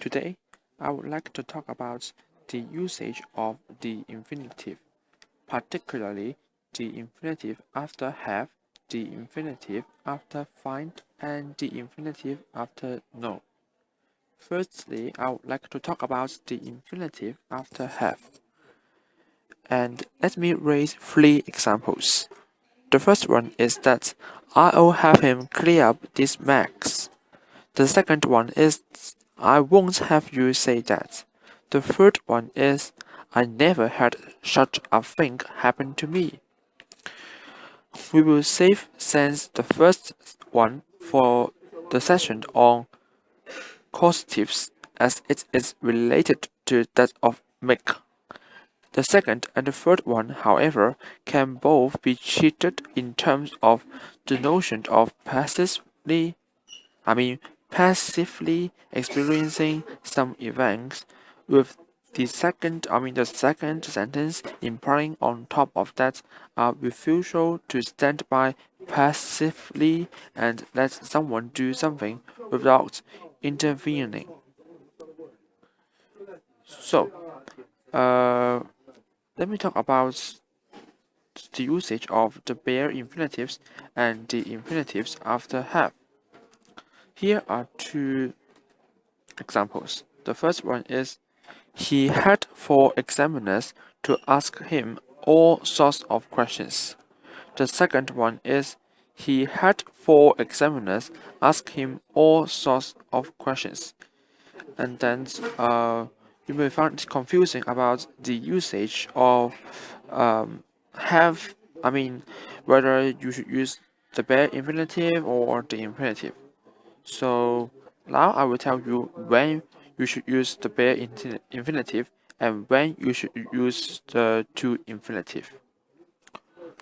Today, I would like to talk about the usage of the infinitive, particularly the infinitive after have, the infinitive after find, and the infinitive after know. Firstly, I would like to talk about the infinitive after have. And let me raise three examples. The first one is that I'll have him clear up this mess. The second one is I won't have you say that. The third one is I never had such a thing happen to me. We will save sense the first one for the session on causatives as it is related to that of make. The second and the third one, however, can both be treated in terms of the notion of passively experiencing some events, with the second sentence implying on top of that a refusal to stand by passively and let someone do something without intervening. So, uh, let me talk about the usage of the bare infinitives and the infinitives after have. Here are two examples. The first one is he had 4 examiners to ask him all sorts of questions. The second one is he had 4 examiners ask him all sorts of questions. And then you may find it confusing about the usage of have, whether you should use the bare infinitive or the infinitive. So now I will tell you when you should use the bare infinitive and when you should use the to infinitive.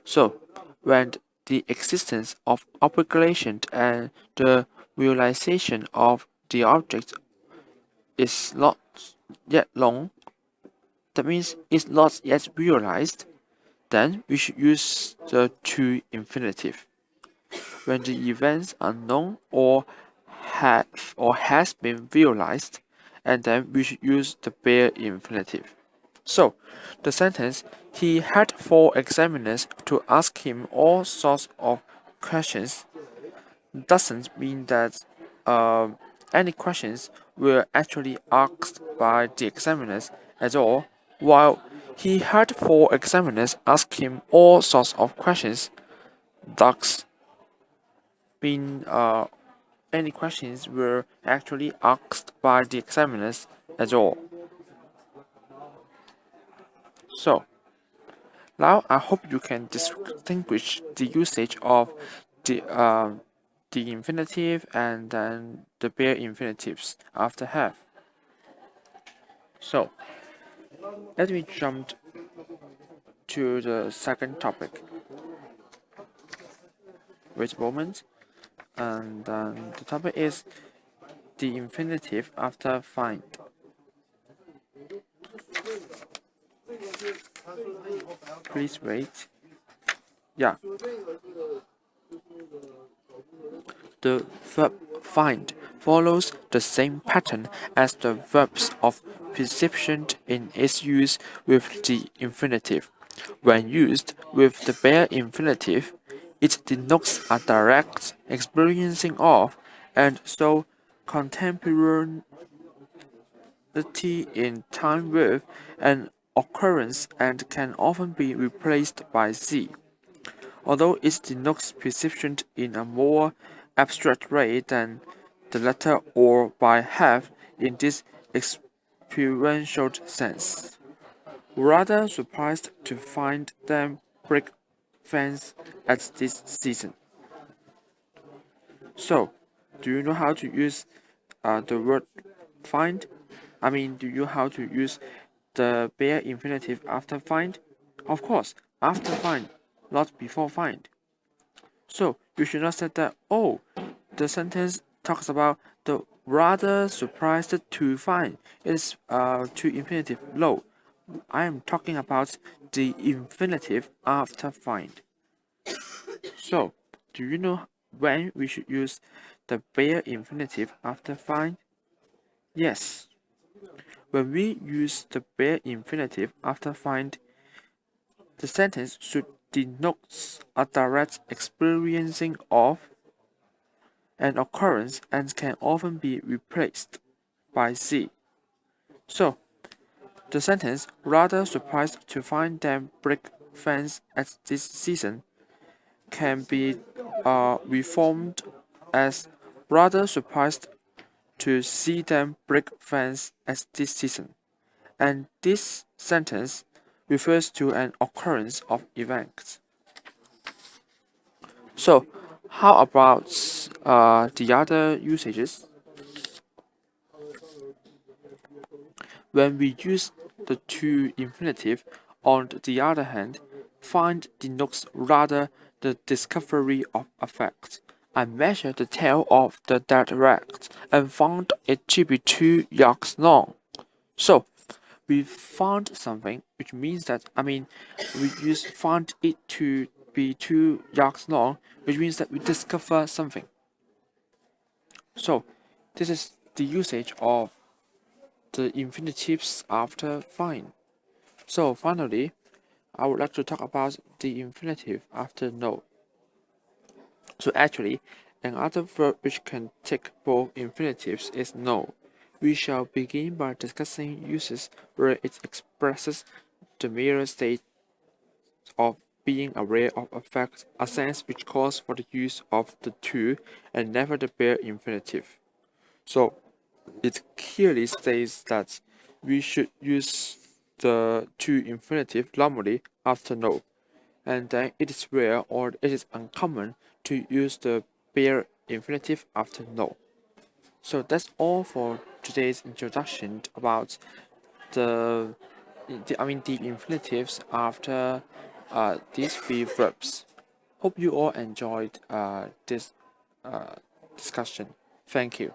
So when the existence of obligation and the realization of the object is not yet known, that means it's not yet realized, then we should use the to infinitive. When the events are known or has been realized, and then we should use the bare infinitive. So, the sentence he had 4 examiners to ask him all sorts of questions doesn't mean that any questions were actually asked by the examiners at all, while he had 4 examiners ask him all sorts of questions. Does mean any questions were actually asked by the examiners at all. So, now I hope you can distinguish the usage of the infinitive and then the bare infinitives after have. So, let me jump to the second topic. Wait a moment. And the topic is the infinitive after find. Please wait. Yeah. The verb find follows the same pattern as the verbs of perception in its use with the infinitive. When used with the bare infinitive, it denotes a direct experiencing of, and so contemporaneity in time with an occurrence and can often be replaced by z. Although it denotes perception in a more abstract way than the latter or by have in this experiential sense. Rather surprised to find them break fence at this season. So, do you know how to use the word find? Do you know how to use the bare infinitive after find? Of course, after find, not before find. So you should not say that, oh, the sentence talks about the rather surprised to find. It's to infinitive. No, I am talking about the infinitive after find. So, do you know when we should use the bare infinitive after find? Yes, when we use the bare infinitive after find, the sentence should denote a direct experiencing of an occurrence and can often be replaced by see. So, the sentence, rather surprised to find them break fence at this season, can be reformed as rather surprised to see them break fence at this season. And this sentence refers to an occurrence of events. So, how about the other usages? When we use the to infinitive, on the other hand, find denotes rather the discovery of a fact. I measured the tail of the dead rat and found it to be 2 yards long. So, we found something, which means that, we use found it to be 2 yards long, which means that we discover something. So, this is the usage of the infinitives after find. So, finally, I would like to talk about the infinitive after know. So, actually, another verb which can take both infinitives is know. We shall begin by discussing uses where it expresses the mere state of being aware of a fact, a sense which calls for the use of the to and never the bare infinitive. So it clearly states that we should use the to infinitive normally after no, and then it is rare or it is uncommon to use the bare infinitive after no. So that's all for today's introduction about the the infinitives after these three verbs. Hope you all enjoyed this discussion. Thank you.